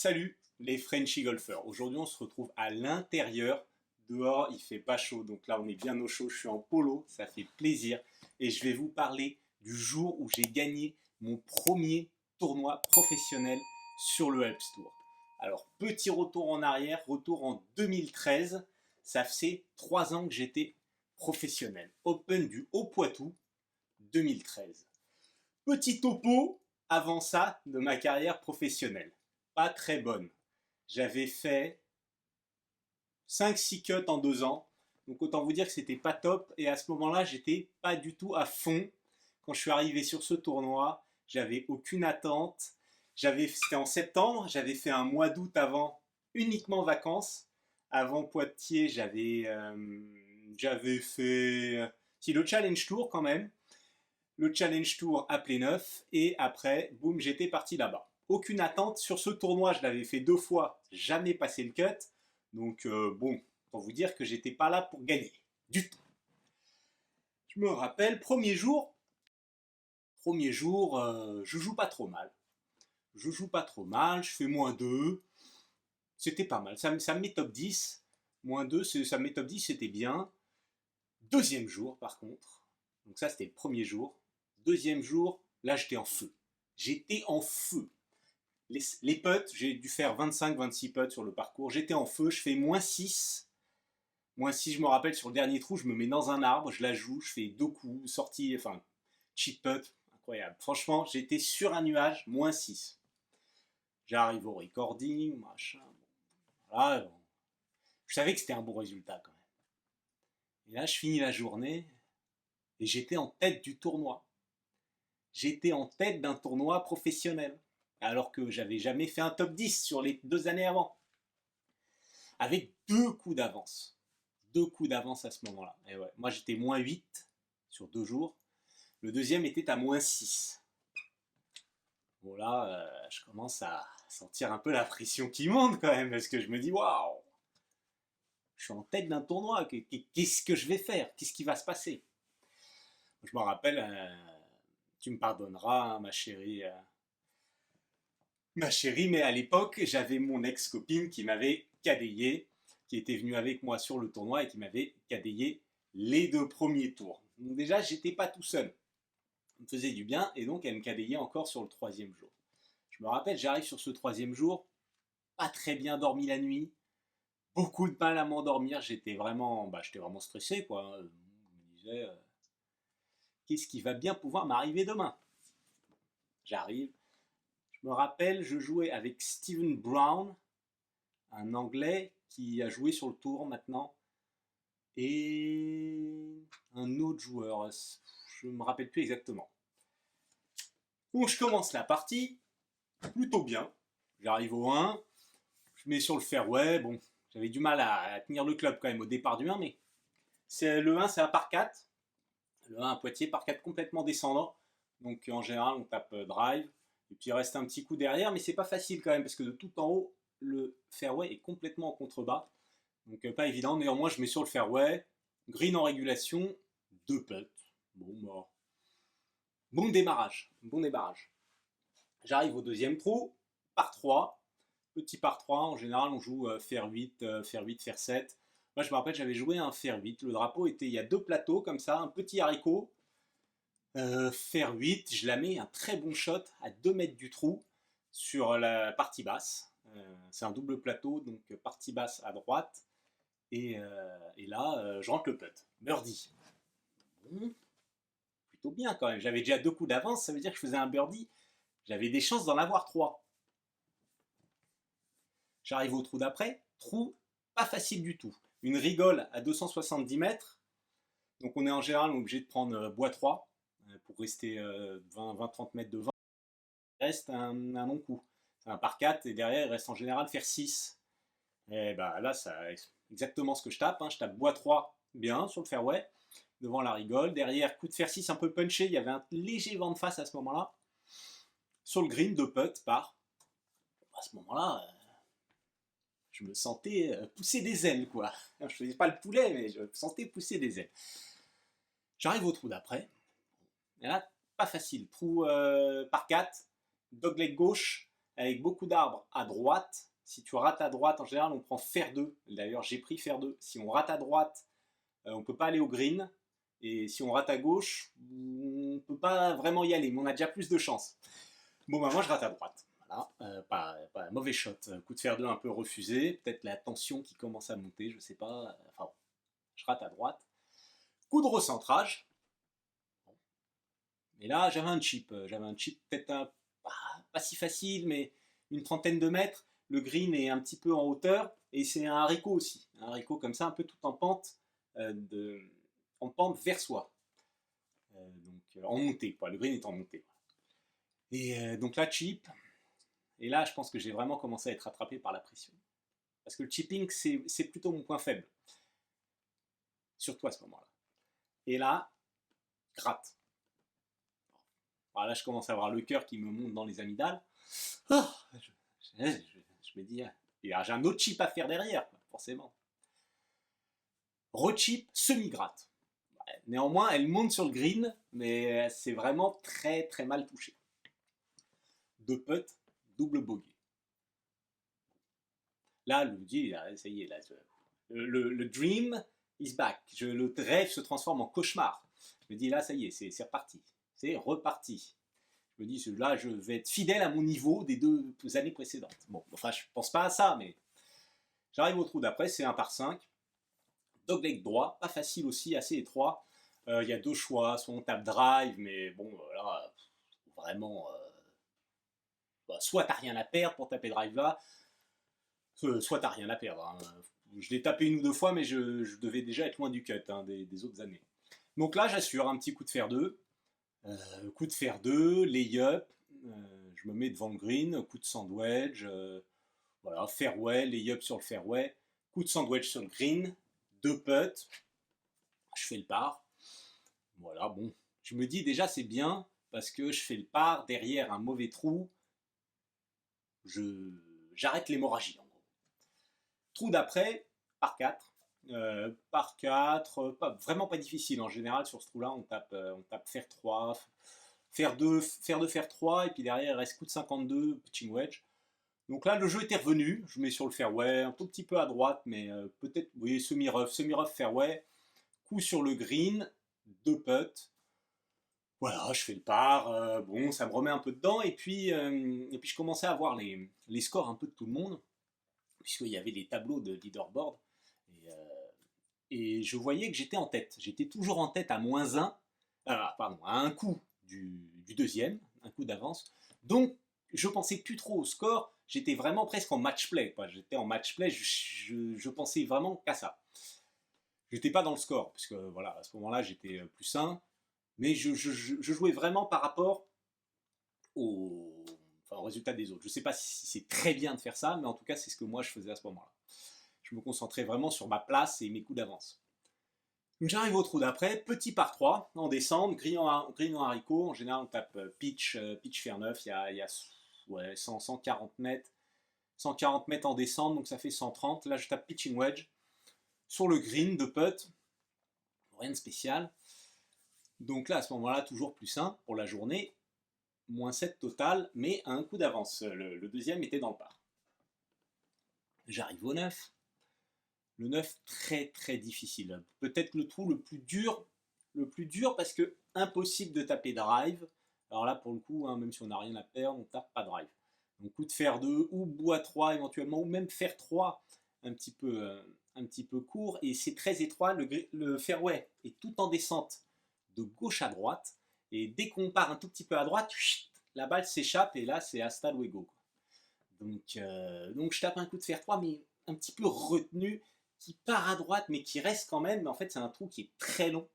Salut les Frenchy golfeurs. Aujourd'hui on se retrouve à l'intérieur. Dehors il fait pas chaud, donc là on est bien au chaud. Je suis en polo, ça fait plaisir. Et je vais vous parler du jour où j'ai gagné mon premier tournoi professionnel sur le Alps Tour. Alors petit retour en arrière, retour en 2013. Ça faisait 3 ans que j'étais professionnel. Open du Haut-Poitou 2013. Petit topo avant ça de ma carrière professionnelle. Pas très bonne. J'avais fait 5-6 cuts en 2 ans. Donc autant vous dire que c'était pas top. Et à ce moment-là, j'étais pas du tout à fond. Quand je suis arrivé sur ce tournoi, j'avais aucune attente. C'était en septembre, j'avais fait un mois d'août avant, uniquement vacances. Avant Poitiers, j'avais fait si, le Challenge Tour quand même. Le Challenge Tour à Pléneuf. Et après, boum, j'étais parti là-bas. Aucune attente sur ce tournoi, je l'avais fait 2 fois, jamais passé le cut. Donc bon, pour vous dire que j'étais pas là pour gagner, du tout. Je me rappelle, premier jour, je joue pas trop mal. Je fais -2, c'était pas mal, ça me met top 10. -2, ça me met top 10, c'était bien. Deuxième jour, par contre, donc ça c'était le premier jour. Deuxième jour, là j'étais en feu. J'étais en feu. Les putts, j'ai dû faire 25-26 putts sur le parcours. J'étais en feu, je fais -6. -6, je me rappelle, sur le dernier trou, je me mets dans un arbre, je la joue, je fais 2 coups, sortie, enfin, cheap putt, incroyable. Franchement, j'étais sur un nuage, -6. J'arrive au recording, machin. Voilà, je savais que c'était un bon résultat quand même. Et là, je finis la journée et j'étais en tête du tournoi. J'étais en tête d'un tournoi professionnel, alors que j'avais jamais fait un top 10 sur les 2 années avant. Avec 2 coups d'avance. 2 coups d'avance à ce moment-là. Et ouais, moi j'étais -8 sur 2 jours. Le deuxième était à -6. Bon là, je commence à sentir un peu la pression qui monte quand même, parce que je me dis, waouh, je suis en tête d'un tournoi, qu'est-ce que je vais faire? Qu'est-ce qui va se passer? Je me rappelle, tu me pardonneras, hein, ma chérie, mais à l'époque, j'avais mon ex-copine qui m'avait cadayé, qui était venue avec moi sur le tournoi et qui m'avait cadayé les 2 premiers tours. Donc déjà, j'étais pas tout seul. Ça me faisait du bien et donc elle me cadayait encore sur le 3e jour. Je me rappelle, j'arrive sur ce 3e jour, pas très bien dormi la nuit, beaucoup de mal à m'endormir, j'étais vraiment stressé quoi. Je me disais, qu'est-ce qui va bien pouvoir m'arriver demain? J'arrive, je me rappelle, je jouais avec Steven Brown, un Anglais qui a joué sur le tour maintenant, et un autre joueur, je ne me rappelle plus exactement. Donc je commence la partie, plutôt bien, j'arrive au 1, je mets sur le fairway, bon, j'avais du mal à tenir le club quand même au départ du 1, mais le 1 c'est un par 4, le 1 à Poitiers, par 4 complètement descendant, donc en général on tape drive, et puis il reste un petit coup derrière, mais c'est pas facile quand même, parce que de tout en haut, le fairway est complètement en contrebas, donc pas évident. D'ailleurs moi je mets sur le fairway, green en régulation, 2 putts, bon démarrage. J'arrive au deuxième trou, par 3, petit par 3, en général on joue fer 8, fer 8, fer 7. Moi je me rappelle, j'avais joué un fer 8, le drapeau était, il y a 2 plateaux comme ça, un petit haricot, fer 8, je la mets un très bon shot à 2 mètres du trou sur la partie basse. C'est un double plateau, donc partie basse à droite, et là je rentre le putt, birdie. Bon, plutôt bien quand même, j'avais déjà 2 coups d'avance, ça veut dire que je faisais un birdie, j'avais des chances d'en avoir 3. J'arrive au trou d'après, trou pas facile du tout. Une rigole à 270 mètres, donc on est en général obligé de prendre bois 3 pour rester 20-30 mètres devant. Il reste un long coup. C'est un par 4 et derrière il reste en général fer 6. Et bah là, c'est exactement ce que je tape. Je tape bois 3 bien sur le fairway, devant la rigole. Derrière, coup de fer 6 un peu punché, il y avait un léger vent de face à ce moment-là. Sur le green, 2 putts par. À ce moment-là, je me sentais pousser des ailes, quoi. Je ne faisais pas le poulet, mais je me sentais pousser des ailes. J'arrive au trou d'après. Et là, pas facile. Trou par 4, dogleg gauche, avec beaucoup d'arbres à droite. Si tu rates à droite, en général, on prend fer 2. D'ailleurs, j'ai pris fer 2. Si on rate à droite, on ne peut pas aller au green. Et si on rate à gauche, on ne peut pas vraiment y aller, mais on a déjà plus de chance. Bon, bah, moi, je rate à droite. Voilà, pas un mauvais shot. Coup de fer 2 un peu refusé. Peut-être la tension qui commence à monter, je ne sais pas. Enfin, bon, je rate à droite. Coup de recentrage. Et là, j'avais un chip. J'avais un chip peut-être pas si facile, mais une trentaine de mètres. Le green est un petit peu en hauteur. Et c'est un haricot aussi. Un haricot comme ça, un peu tout en pente, en pente vers soi. Donc en montée, quoi. Le green est en montée. Et donc là, chip. Et là, je pense que j'ai vraiment commencé à être rattrapé par la pression. Parce que le chipping, c'est plutôt mon point faible. Surtout à ce moment-là. Et là, gratte. Alors là, je commence à avoir le cœur qui me monte dans les amygdales. Oh, je me dis, j'ai un autre chip à faire derrière, forcément. Re-chip, semi-gratte. Néanmoins, elle monte sur le green, mais c'est vraiment très très mal touché. 2 putts, double bogey. Là, ça y est, là, le dream is back. Le rêve se transforme en cauchemar. Je me dis, là, ça y est, c'est reparti. C'est reparti. Je me dis, là, je vais être fidèle à mon niveau des 2 années précédentes. Bon, enfin, je pense pas à ça, mais j'arrive au trou d'après, c'est 1 par 5. Dogleg droit, pas facile aussi, assez étroit. Il y a 2 choix, soit on tape drive, mais bon, là, vraiment, soit t'as rien à perdre pour taper drive là, soit t'as rien à perdre. Hein. Je l'ai tapé 1 ou 2 fois, mais je devais déjà être loin du cut des autres années. Donc là, j'assure un petit coup de fer 2. Coup de fer 2, lay-up, je me mets devant le green, coup de sandwich, voilà, fairway, lay-up sur le fairway, coup de sandwich sur le green, 2 putts, je fais le par. Voilà, bon, je me dis déjà c'est bien parce que je fais le par derrière un mauvais trou, j'arrête l'hémorragie en gros. Trou d'après, par 4. Par 4, vraiment pas difficile en général sur ce trou là, on tape fer 3, fer 2, fer 3, et puis derrière il reste coup de 52, pitching wedge. Donc là le jeu était revenu, je mets sur le fairway, un tout petit peu à droite, mais peut-être, oui, semi-rough fairway, coup sur le green, 2 putts. Voilà, je fais le par, bon, ça me remet un peu dedans, et puis je commençais à voir les scores un peu de tout le monde, puisqu'il y avait les tableaux de leaderboard, et je voyais que j'étais en tête. J'étais toujours en tête à -1, pardon, à un coup du deuxième, un coup d'avance. Donc, je pensais plus trop au score, j'étais vraiment presque en match play. J'étais en match play, je pensais vraiment qu'à ça. J'étais pas dans le score, parce que voilà, à ce moment-là, j'étais plus sain, mais je jouais vraiment par rapport au, au résultat des autres. Je sais pas si c'est très bien de faire ça, mais en tout cas, c'est ce que moi je faisais à ce moment-là. Je me concentrais vraiment sur ma place et mes coups d'avance. Donc j'arrive au trou d'après, petit par 3, en descente, green en haricot. En général, on tape pitch fer 9, il y a ouais, 140 mètres. 140 mètres en descente, donc ça fait 130. Là, je tape pitching wedge sur le green de putt. Rien de spécial. Donc là, à ce moment-là, toujours plus 1 pour la journée. -7 total, mais à un coup d'avance. Le deuxième était dans le par. J'arrive au 9. Le 9, très très difficile. Peut-être le trou le plus dur parce que impossible de taper drive. Alors là, pour le coup, même si on n'a rien à perdre, on tape pas drive. Donc coup de fer 2 ou bois 3 éventuellement, ou même fer 3 un petit peu court. Et c'est très étroit, le fairway est tout en descente de gauche à droite. Et dès qu'on part un tout petit peu à droite, la balle s'échappe et là, c'est hasta luego. Donc je tape un coup de fer 3, mais un petit peu retenu, qui part à droite, mais qui reste quand même. Mais en fait, c'est un trou qui est très long.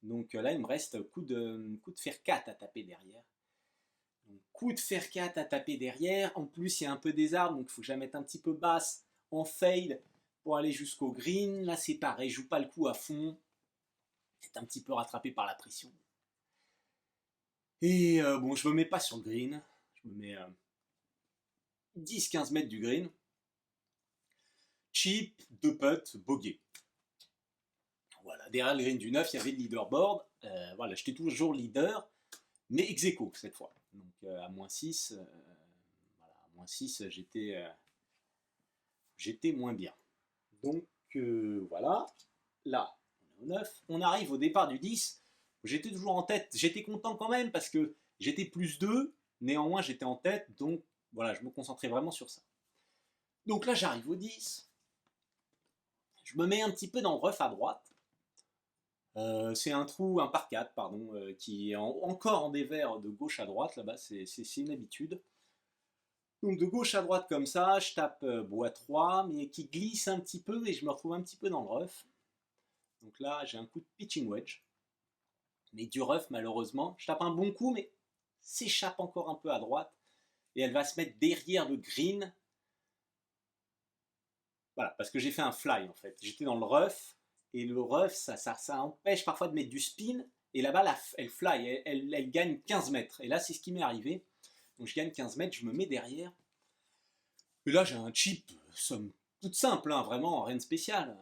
Donc là, il me reste coup de fer 4 à taper derrière. Donc, coup de fer 4 à taper derrière. En plus, il y a un peu des arbres, donc il faut que je la mette un petit peu basse en fade pour aller jusqu'au green. Là, c'est pareil, je joue pas le coup à fond. C'est un petit peu rattrapé par la pression. Et bon, je me mets pas sur le green. Je me mets 10-15 mètres du green. Chip, 2 putts, bogey. Voilà, derrière le green du 9, il y avait le leaderboard. Voilà, j'étais toujours leader, mais ex aequo cette fois. Donc à -6, voilà, Moins 6, j'étais moins bien. Donc voilà, là, on est au 9. On arrive au départ du 10. J'étais toujours en tête. J'étais content quand même parce que j'étais plus 2. Néanmoins, j'étais en tête. Donc voilà, je me concentrais vraiment sur ça. Donc là, j'arrive au 10. Je me mets un petit peu dans le rough à droite. C'est un trou, un par 4, pardon, qui est encore en dévers de gauche à droite. Là-bas, c'est une habitude. Donc de gauche à droite comme ça, je tape bois 3, mais qui glisse un petit peu et je me retrouve un petit peu dans le rough. Donc là, j'ai un coup de pitching wedge. Mais du rough, malheureusement, je tape un bon coup, mais s'échappe encore un peu à droite. Et elle va se mettre derrière le green. Voilà, parce que j'ai fait un fly en fait. J'étais dans le rough, et le rough, ça empêche parfois de mettre du spin. Et là-bas, elle fly, elle gagne 15 mètres. Et là, c'est ce qui m'est arrivé. Donc je gagne 15 mètres, je me mets derrière. Et là, j'ai un chip, somme toute simple, hein, vraiment, rien de spécial.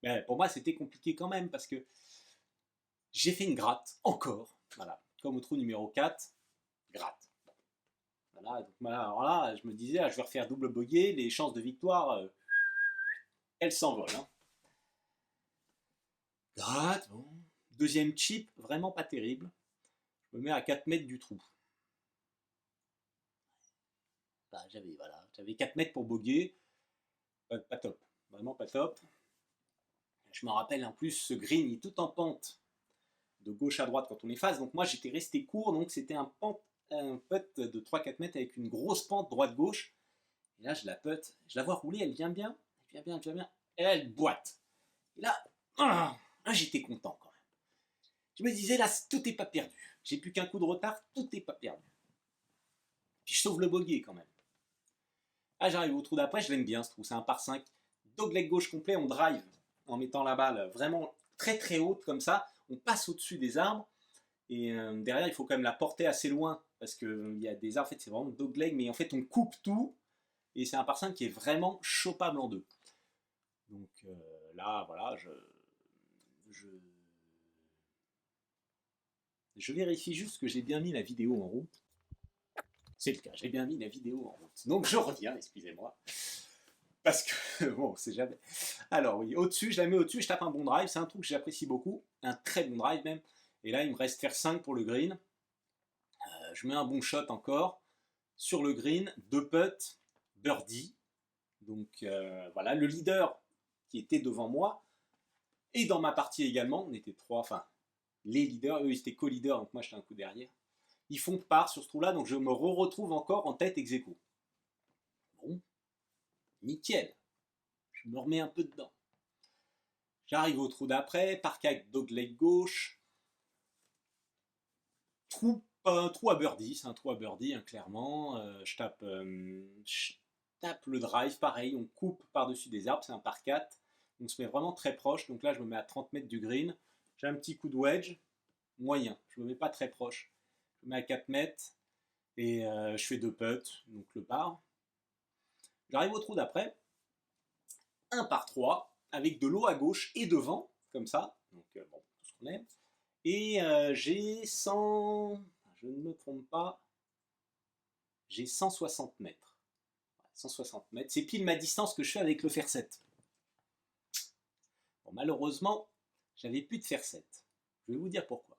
Mais pour moi, c'était compliqué quand même, parce que j'ai fait une gratte, encore. Voilà, comme au trou numéro 4, gratte. Voilà, donc alors là, je me disais, je vais refaire double bogey, les chances de victoire, elles s'envolent. Hein. Gratte, bon. Deuxième chip, vraiment pas terrible. Je me mets à 4 mètres du trou. Bah, j'avais 4 mètres pour bogey. Pas top. Vraiment pas top. Je me rappelle en plus, ce green il est tout en pente de gauche à droite quand on est face. Donc moi j'étais resté court, donc c'était un putt de 3-4 mètres avec une grosse pente droite-gauche. Et là je la putt, je la vois rouler, elle vient bien, et elle boite. Et là, j'étais content quand même. Je me disais là, tout n'est pas perdu. J'ai plus qu'un coup de retard, tout n'est pas perdu. Puis je sauve le bogey quand même. Là j'arrive au trou d'après, je l'aime bien ce trou, c'est un par 5. Dogleg gauche complet, on drive en mettant la balle vraiment très très haute comme ça. On passe au-dessus des arbres. Et derrière, il faut quand même la porter assez loin parce qu'il y a des arbres, en fait, c'est vraiment dogleg, mais en fait, on coupe tout et c'est un par 5 qui est vraiment chopable en deux. Donc là, voilà, je vérifie juste que j'ai bien mis la vidéo en route. C'est le cas, j'ai bien mis la vidéo en route. Donc je reviens, excusez-moi. Parce que, bon, c'est jamais. Alors oui, au-dessus, je la mets au-dessus, je tape un bon drive, c'est un truc que j'apprécie beaucoup, un très bon drive même. Et là, il me reste faire 5 pour le green. Je mets un bon shot encore sur le green, 2 putts, birdie. Donc voilà, le leader qui était devant moi et dans ma partie également, on était 3, enfin les leaders, eux ils étaient co-leaders, donc moi j'étais un coup derrière. Ils font part sur ce trou-là, donc je me retrouve encore en tête ex aequo. Bon, nickel, je me remets un peu dedans. J'arrive au trou d'après, par 4 dogleg gauche, un trou à birdie, c'est un trou à birdie, hein, clairement. Je tape le drive, pareil, on coupe par-dessus des arbres, c'est un par 4. On se met vraiment très proche, donc là je me mets à 30 mètres du green. J'ai un petit coup de wedge, moyen, je me mets pas très proche. Je me mets à 4 mètres et je fais 2 putts, donc le par. J'arrive au trou d'après, un par 3, avec de l'eau à gauche et devant, comme ça, donc bon, tout ce qu'on aime. Et j'ai 100, je ne me trompe pas, j'ai 160 mètres. 160 mètres, c'est pile ma distance que je fais avec le fer 7. Bon, malheureusement, j'avais plus de fer 7. Je vais vous dire pourquoi.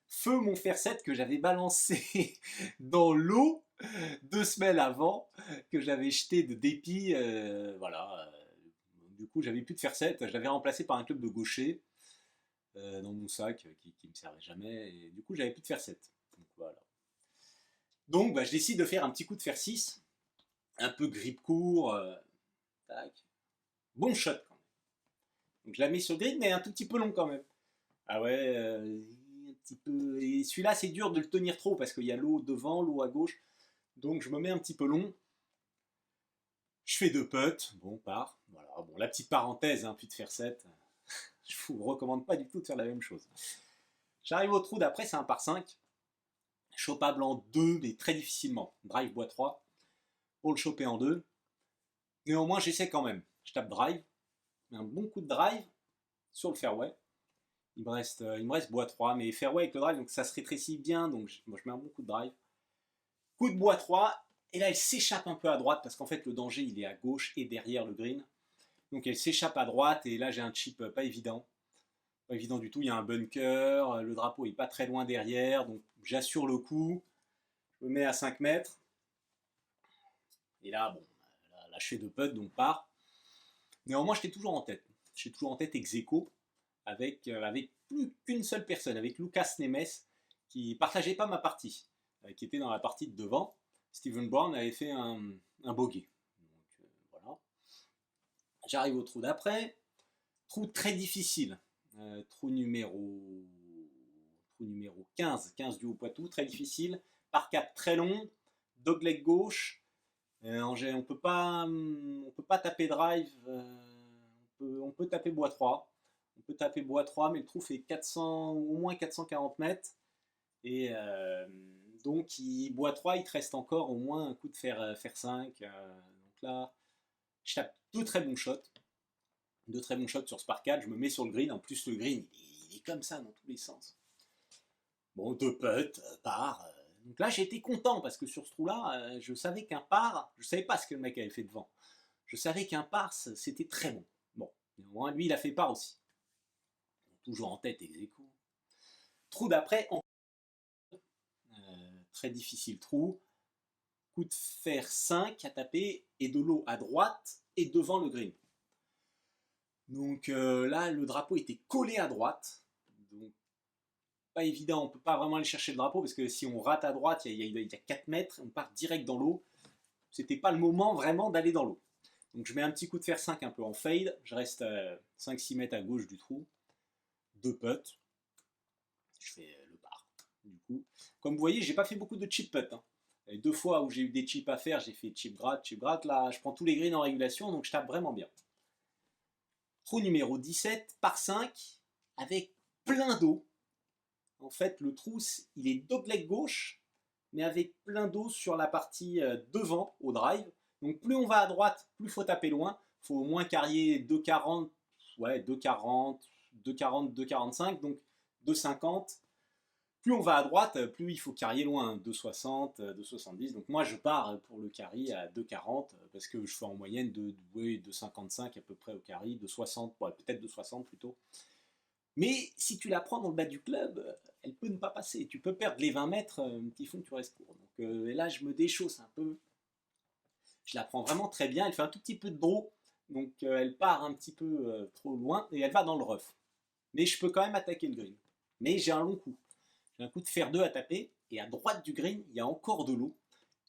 Feu mon fer 7 que j'avais balancé dans l'eau 2 semaines avant, que j'avais jeté de dépit. Voilà. Du coup, j'avais plus de fer 7. Je l'avais remplacé par un club de gaucher dans mon sac qui me servait jamais. Et du coup, j'avais plus de fer 7. Donc voilà. Donc bah, je décide de faire un petit coup de fer 6. Un peu grip court. Tac. Bon shot quand même. Donc je la mets sur le grid, mais un tout petit peu long quand même. Ah ouais, un petit peu. Et celui-là, c'est dur de le tenir trop parce qu'il y a l'eau devant, l'eau à gauche. Donc je me mets un petit peu long. Je fais 2 putts. Bon, part. Voilà. Bon, la petite parenthèse, hein, puis de faire 7. Je vous recommande pas du tout de faire la même chose. J'arrive au trou d'après, c'est un par 5. Chopable en 2, mais très difficilement. Drive bois 3. Pour le choper en 2. Néanmoins, j'essaie quand même. Je tape drive. Un bon coup de drive sur le fairway. Il me reste bois 3, mais fairway avec le drive, donc ça se rétrécit bien, donc moi je mets un bon coup de drive. Coup de bois 3, et là elle s'échappe un peu à droite, parce qu'en fait le danger il est à gauche et derrière le green. Donc elle s'échappe à droite, et là j'ai un chip pas évident. Pas évident du tout, il y a un bunker, le drapeau est pas très loin derrière, donc j'assure le coup, je me mets à 5 mètres, et là, bon, là je fais 2 putts, donc part. Néanmoins, j'étais toujours en tête. J'étais toujours en tête ex aequo avec plus qu'une seule personne, avec Lucas Nemes, qui partageait pas ma partie, qui était dans la partie de devant. Steven Brown avait fait un bogey. Donc voilà. J'arrive au trou d'après. Trou très difficile. Trou numéro 15, 15 du Haut-Poitou, très difficile. Par 4 très long. Dogleg gauche. On peut pas taper drive. On peut taper bois 3. On peut taper bois 3, mais le trou fait 400, au moins 440 mètres. Et donc, bois 3, il te reste encore au moins un coup de fer 5. Donc là, je tape deux très bons shots. Deux très bons shots sur ce par 4. Je me mets sur le green. En plus, le green, il est comme ça dans tous les sens. Bon, deux putts, par. Donc là, j'ai été content parce que sur ce trou-là, je savais qu'un par, je savais pas ce que le mec avait fait devant. Je savais qu'un par, c'était très bon. Bon, néanmoins, lui, il a fait par aussi. Toujours en tête, ex aequo. Trou d'après, très difficile trou. Coup de fer 5 à taper et de l'eau à droite et devant le green. Donc là, le drapeau était collé à droite. Donc, pas évident, on peut pas vraiment aller chercher le drapeau parce que si on rate à droite, il y a 4 mètres, on part direct dans l'eau. C'était pas le moment vraiment d'aller dans l'eau. Donc je mets un petit coup de fer 5 un peu en fade, je reste 5-6 mètres à gauche du trou, deux putts, je fais le par. Du coup, comme vous voyez, j'ai pas fait beaucoup de chip putts. Hein. Et 2 fois où j'ai eu des chips à faire, j'ai fait chip gratte. Là, je prends tous les greens en régulation, donc je tape vraiment bien. Trou numéro 17, par 5, avec plein d'eau. En fait, le trou, il est dogleg gauche, mais avec plein d'eau sur la partie devant, au drive. Donc plus on va à droite, plus il faut taper loin. Il faut au moins carrier 2,40, ouais, 2,40, 2,40, 2,45, donc 2,50. Plus on va à droite, plus il faut carrier loin, 2,60, 2,70. Donc moi je pars pour le carry à 2,40 parce que je fais en moyenne de 2,55 à peu près au carry, 2,60, ouais, peut-être 2,60 plutôt. Mais si tu la prends dans le bas du club, elle peut ne pas passer. Tu peux perdre les 20 mètres qui font que tu restes court. Donc là, je me déchausse un peu. Je la prends vraiment très bien. Elle fait un tout petit peu de draw. Donc elle part un petit peu trop loin et elle va dans le rough. Mais je peux quand même attaquer le green. Mais j'ai un long coup. J'ai un coup de fer 2 à taper. Et à droite du green, il y a encore de l'eau.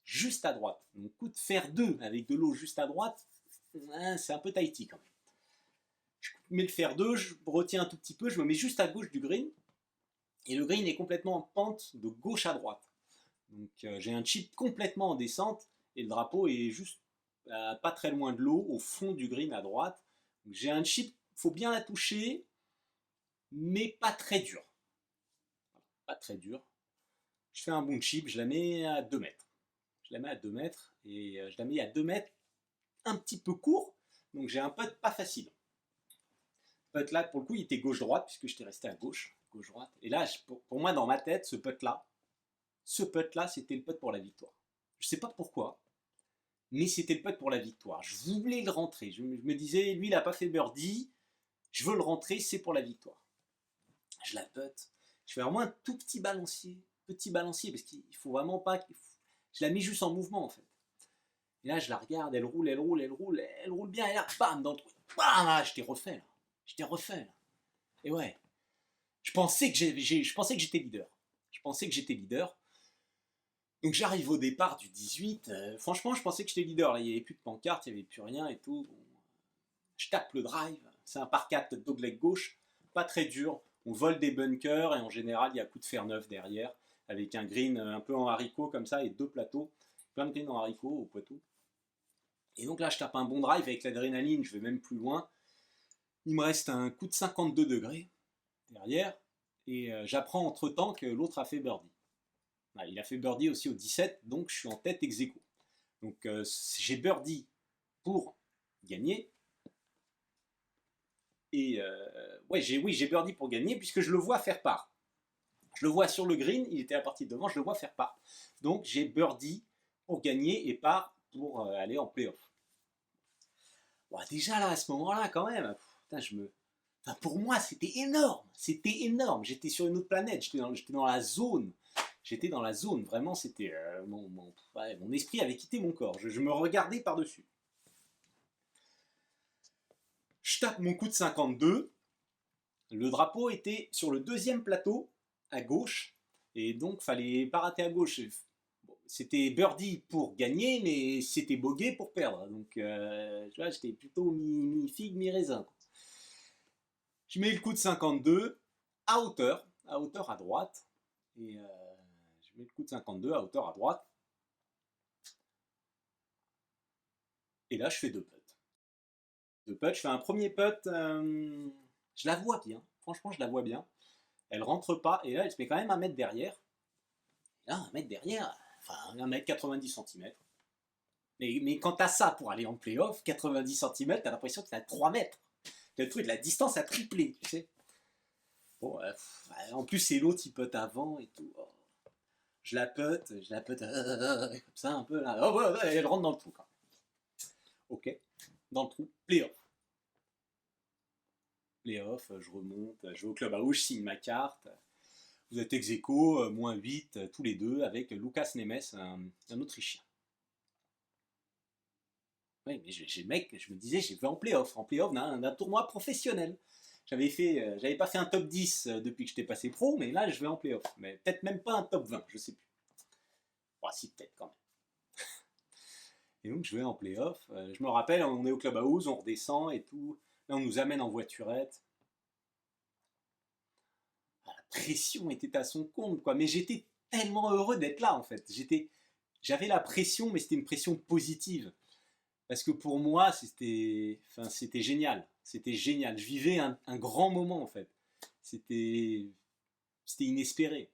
Juste à droite. Donc coup de fer 2 avec de l'eau juste à droite, c'est un peu tighty quand même. Je mets le fer 2, je retiens un tout petit peu, je me mets juste à gauche du green. Et le green est complètement en pente de gauche à droite. Donc j'ai un chip complètement en descente et le drapeau est juste pas très loin de l'eau, au fond du green à droite. Donc j'ai un chip, il faut bien la toucher, mais pas très dur. Pas très dur. Je fais un bon chip, je la mets à 2 mètres. Je la mets à 2 mètres et je la mets à 2 mètres un petit peu court. Donc j'ai un putt pas facile. Putt là, pour le coup, il était gauche-droite puisque j'étais resté à gauche. Gauche-droite. Et là, pour moi, dans ma tête, ce putt-là, c'était le putt pour la victoire. Je sais pas pourquoi, mais c'était le putt pour la victoire. Je voulais le rentrer. Je me disais, lui, il n'a pas fait birdie, je veux le rentrer, c'est pour la victoire. Je la putt. Je fais vraiment un tout petit balancier, parce qu'il faut vraiment pas. Je la mets juste en mouvement, en fait. Et là, je la regarde, elle roule bien, et là, bam, dans le trou. Bam, là, j'étais refait, là. Et ouais, je pensais que j'étais leader. Donc j'arrive au départ du 18. Franchement, je pensais que j'étais leader. Là, il n'y avait plus de pancarte, il n'y avait plus rien et tout. Bon, je tape le drive. C'est un par 4 dogleg gauche. Pas très dur. On vole des bunkers et en général, il y a coup de fer 9 derrière. Avec un green un peu en haricot comme ça et deux plateaux. Plein de green en haricot au Poitou. Et donc là, je tape un bon drive avec l'adrénaline. Je vais même plus loin. Il me reste un coup de 52 degrés derrière. Et j'apprends entre temps que l'autre a fait birdie. Il a fait birdie aussi au 17, donc je suis en tête ex aequo. Donc j'ai birdie pour gagner. Et ouais, j'ai birdie pour gagner puisque je le vois faire part. Je le vois sur le green, il était à la partie de devant, je le vois faire part. Donc j'ai birdie pour gagner et part pour aller en playoff. Bon, déjà là, à ce moment-là, quand même, putain, enfin, pour moi, c'était énorme. C'était énorme. J'étais sur une autre planète. J'étais dans la zone. J'étais dans la zone. Vraiment, c'était ouais, mon esprit avait quitté mon corps. Je me regardais par-dessus. Je tape mon coup de 52. Le drapeau était sur le deuxième plateau à gauche. Et donc, fallait pas rater à gauche. Bon, c'était birdie pour gagner, mais c'était bogey pour perdre. Donc, tu vois, j'étais plutôt mi-figue, mi-raisin. Je mets le coup de 52 à hauteur à droite. Et je mets le coup de 52 à hauteur à droite. Et là, je fais deux putts. Deux putts, je fais un premier putt. Je la vois bien. Franchement, je la vois bien. Elle rentre pas. Et là, elle se met quand même un mètre derrière. Et là, un mètre derrière, enfin, 1 mètre 90 cm. Mais quand t'as ça pour aller en playoff, 90 cm, t'as l'impression que t'as 3 mètres. Le truc, la distance a triplé, tu sais. Bon, en plus, c'est l'autre, il putt avant et tout. Oh. Je la putt, comme ça un peu là. Oh, ouais, elle rentre dans le trou. Quand même. Ok, dans le trou, playoff. Playoff, je remonte, je vais au club house, je signe ma carte. Vous êtes ex aequo, moins 8, tous les deux, avec Lucas Nemes, un Autrichien. Oui, mais je me disais, j'ai fait en playoff d'un tournoi professionnel. J'avais pas fait un top 10 depuis que j'étais passé pro, mais là, je vais en playoff. Mais peut-être même pas un top 20, je sais plus. Bon, si, peut-être quand même. Et donc, je vais en playoff. Je me rappelle, on est au clubhouse, on redescend et tout. Là, on nous amène en voiturette. La pression était à son comble, quoi. Mais j'étais tellement heureux d'être là, en fait. J'avais la pression, mais c'était une pression positive. Parce que pour moi, c'était génial. C'était génial. Je vivais un grand moment, en fait. C'était inespéré.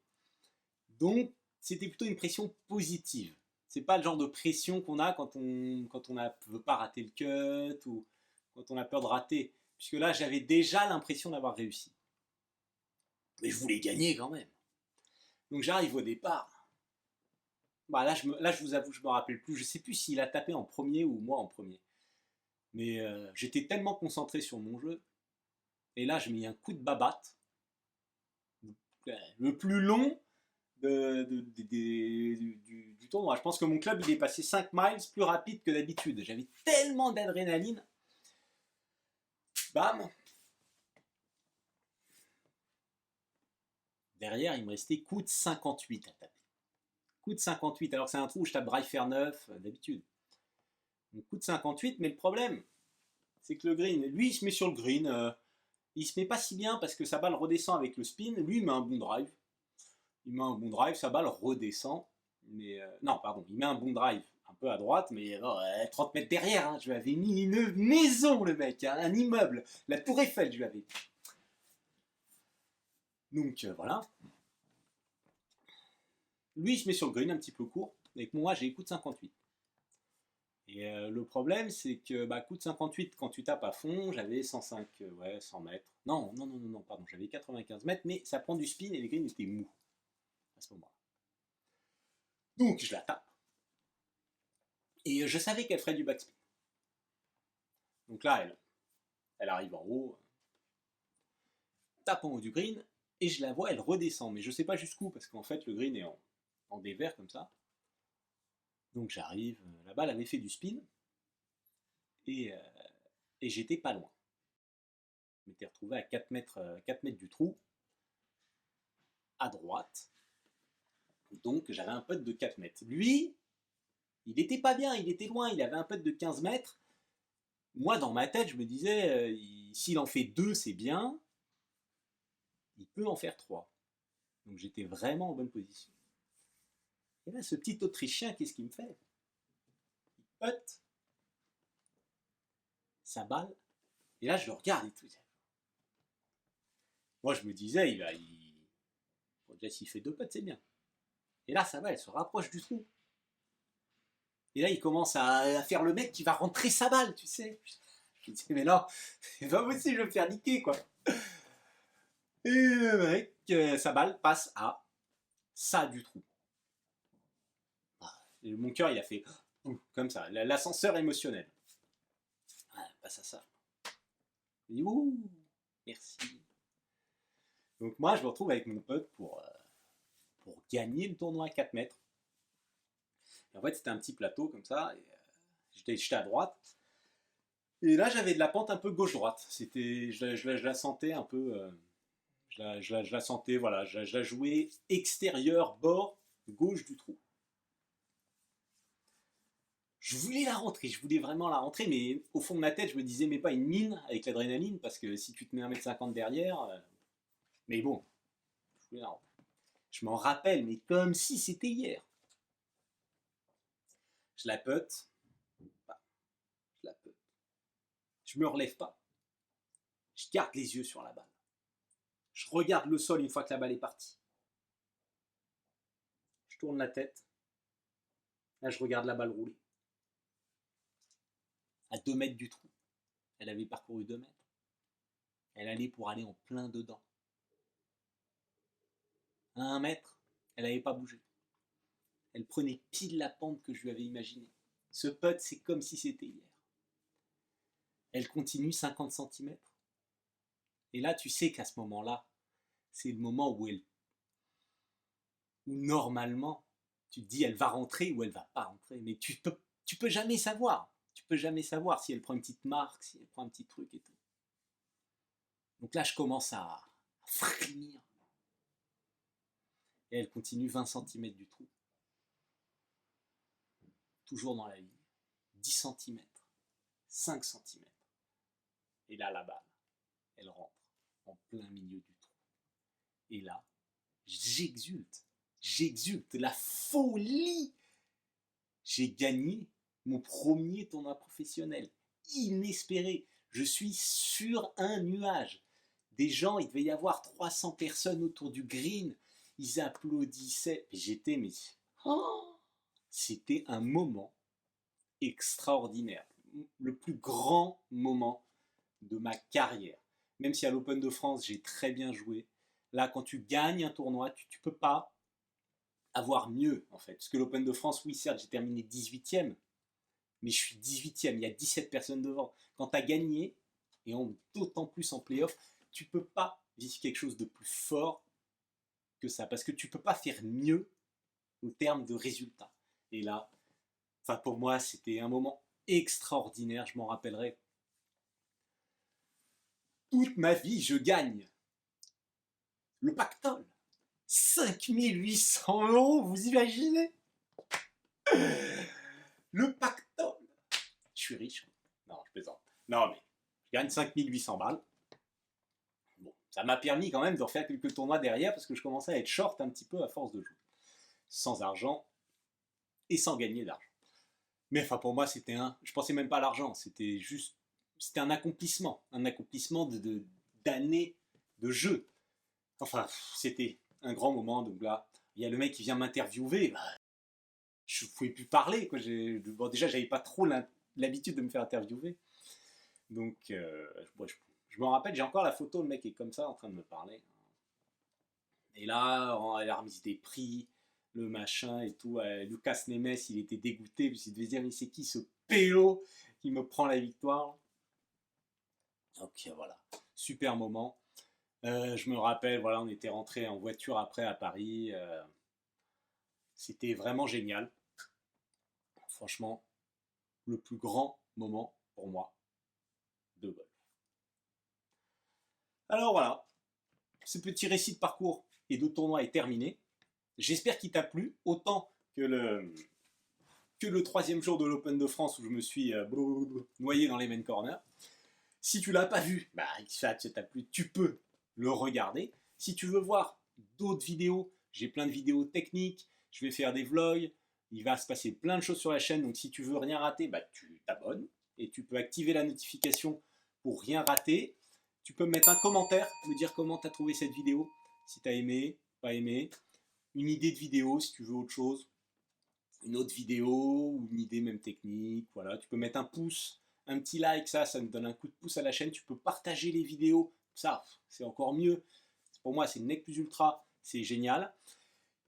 Donc, c'était plutôt une pression positive. C'est pas le genre de pression qu'on a quand on veut pas rater le cut ou quand on a peur de rater. Puisque là, j'avais déjà l'impression d'avoir réussi. Mais je voulais gagner quand même. Donc j'arrive au départ. Bah là, je vous avoue, je me rappelle plus. Je sais plus s'il a tapé en premier ou moi en premier. Mais j'étais tellement concentré sur mon jeu. Et là, je mets un coup de babatte. Le plus long du tournoi. Je pense que mon club, il est passé 5 miles plus rapide que d'habitude. J'avais tellement d'adrénaline. Bam. Derrière, il me restait coup de 58 à taper. Coup de 58, alors que c'est un trou où je tape drive fair 9 d'habitude. Donc coup de 58, mais le problème, c'est que le green, lui, il se met sur le green. Il se met pas si bien parce que sa balle redescend avec le spin. Lui, il met un bon drive. Sa balle redescend. Mais non, pardon, il met un bon drive un peu à droite, mais 30 mètres derrière. Hein, je lui avais mis une maison, le mec, hein, un immeuble. La Tour Eiffel, je lui avais mis. Donc voilà. Lui, il se met sur le green un petit peu court. Avec moi, j'ai coup de 58. Et le problème, c'est que coup de 58, quand tu tapes à fond, j'avais 105, 100 mètres. Non, pardon, j'avais 95 mètres, mais ça prend du spin et les greens étaient mous à ce moment-là. Donc je la tape. Et je savais qu'elle ferait du backspin. Donc là, elle arrive en haut, tape en haut du green, et je la vois, elle redescend. Mais je sais pas jusqu'où, parce qu'en fait, le green est en dévers comme ça. Donc j'arrive, la balle avait fait du spin, et j'étais pas loin. Je m'étais retrouvé à 4 mètres, 4 mètres du trou, à droite. Donc j'avais un putt de 4 mètres. Lui, il était pas bien, il était loin, il avait un putt de 15 mètres. Moi, dans ma tête, je me disais, s'il en fait 2, c'est bien. Il peut en faire 3. Donc j'étais vraiment en bonne position. Et là, ce petit Autrichien, qu'est-ce qu'il me fait? Il putt sa balle. Et là, je le regarde et tout. Moi, je me disais, déjà, s'il fait 2 putts, c'est bien. Et là, sa balle, elle se rapproche du trou. Et là, il commence à faire le mec qui va rentrer sa balle, tu sais. Je me dis, mais non, c'est pas possible, je vais me faire niquer, quoi. Et le mec, sa balle passe à ça du trou. Et mon cœur, il a fait comme ça, l'ascenseur émotionnel. Ah, passe à ça. Il dit ouh, merci. Donc moi, je me retrouve avec mon pote pour gagner le tournoi à 4 mètres. Et en fait, c'était un petit plateau comme ça. J'étais à droite. Et là, j'avais de la pente un peu gauche-droite. Je la sentais un peu. Je la sentais, voilà. Je la jouais extérieur, bord, gauche du trou. Je voulais la rentrer, je voulais vraiment la rentrer, mais au fond de ma tête, je me disais, mais pas une mine avec l'adrénaline, parce que si tu te mets 1,50 m derrière. Mais bon, je voulais la rentrer. Je m'en rappelle, mais comme si c'était hier. Je la putte. Je la putte. Je me relève pas. Je garde les yeux sur la balle. Je regarde le sol une fois que la balle est partie. Je tourne la tête. Là, je regarde la balle rouler. À 2 mètres du trou. Elle avait parcouru 2 mètres. Elle allait pour aller en plein dedans. À 1 mètre, elle n'avait pas bougé. Elle prenait pile la pente que je lui avais imaginée. Ce putt, c'est comme si c'était hier. Elle continue 50 cm. Et là, tu sais qu'à ce moment-là, c'est le moment où normalement, tu te dis elle va rentrer ou elle va pas rentrer. Mais tu peux jamais savoir. Tu peux jamais savoir si elle prend une petite marque, si elle prend un petit truc et tout. Donc là, je commence à frémir. Et elle continue 20 cm du trou. Toujours dans la ligne. 10 cm. 5 cm. Et là, la balle, elle rentre en plein milieu du trou. Et là, j'exulte. J'exulte. La folie. J'ai gagné mon premier tournoi professionnel. Inespéré. Je suis sur un nuage. Des gens, il devait y avoir 300 personnes autour du green. Ils applaudissaient. Et j'étais, mais... Oh, c'était un moment extraordinaire. Le plus grand moment de ma carrière. Même si à l'Open de France, j'ai très bien joué. Là, quand tu gagnes un tournoi, tu peux pas avoir mieux, en fait. Parce que l'Open de France, oui, certes, j'ai terminé 18e, mais je suis 18e, il y a 17 personnes devant. Quand tu as gagné, et d'autant plus en playoff, tu peux pas vivre quelque chose de plus fort que ça, parce que tu peux pas faire mieux en termes de résultats. Et là, pour moi, c'était un moment extraordinaire, je m'en rappellerai toute ma vie. Je gagne le pactole. 5 800 €, vous imaginez? Le pactole. Je suis riche. Non, je plaisante. Non, mais je gagne 5 800 balles. Bon, ça m'a permis quand même de refaire quelques tournois derrière parce que je commençais à être short un petit peu à force de jouer. Sans argent et sans gagner d'argent. Mais enfin, pour moi, c'était je pensais même pas à l'argent. C'était un accomplissement. Un accomplissement d'années de jeu. Enfin, c'était un grand moment. Donc là, il y a le mec qui vient m'interviewer. Je ne pouvais plus parler. Quoi. Bon, déjà, j'avais pas trop l'habitude de me faire interviewer. Donc, je me rappelle, j'ai encore la photo, le mec est comme ça en train de me parler. Et là, il a remis des prix, le machin et tout. Lucas Nemes, il était dégoûté, parce qu'il devait se dire, mais c'est qui ce pélo qui me prend la victoire? Donc voilà, super moment. Je me rappelle, voilà, on était rentré en voiture après à Paris. C'était vraiment génial. Franchement, le plus grand moment pour moi de golf. Alors voilà, ce petit récit de parcours et de tournoi est terminé. J'espère qu'il t'a plu, autant que le troisième jour de l'Open de France où je me suis noyé dans les main corners. Si tu l'as pas vu, ça t'a plu, tu peux le regarder. Si tu veux voir d'autres vidéos, j'ai plein de vidéos techniques, je vais faire des vlogs, il va se passer plein de choses sur la chaîne, donc si tu veux rien rater, tu t'abonnes et tu peux activer la notification pour rien rater. Tu peux me mettre un commentaire, me dire comment tu as trouvé cette vidéo, si tu as aimé, pas aimé, une idée de vidéo si tu veux autre chose, une autre vidéo ou une idée même technique, voilà. Tu peux mettre un pouce, un petit like, ça me donne un coup de pouce à la chaîne. Tu peux partager les vidéos, ça c'est encore mieux. pour moi, c'est le nec plus ultra, c'est génial.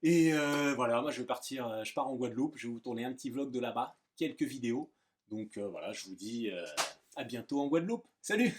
Et voilà, moi je vais partir, je pars en Guadeloupe, je vais vous tourner un petit vlog de là-bas, quelques vidéos. Donc voilà, je vous dis à bientôt en Guadeloupe. Salut!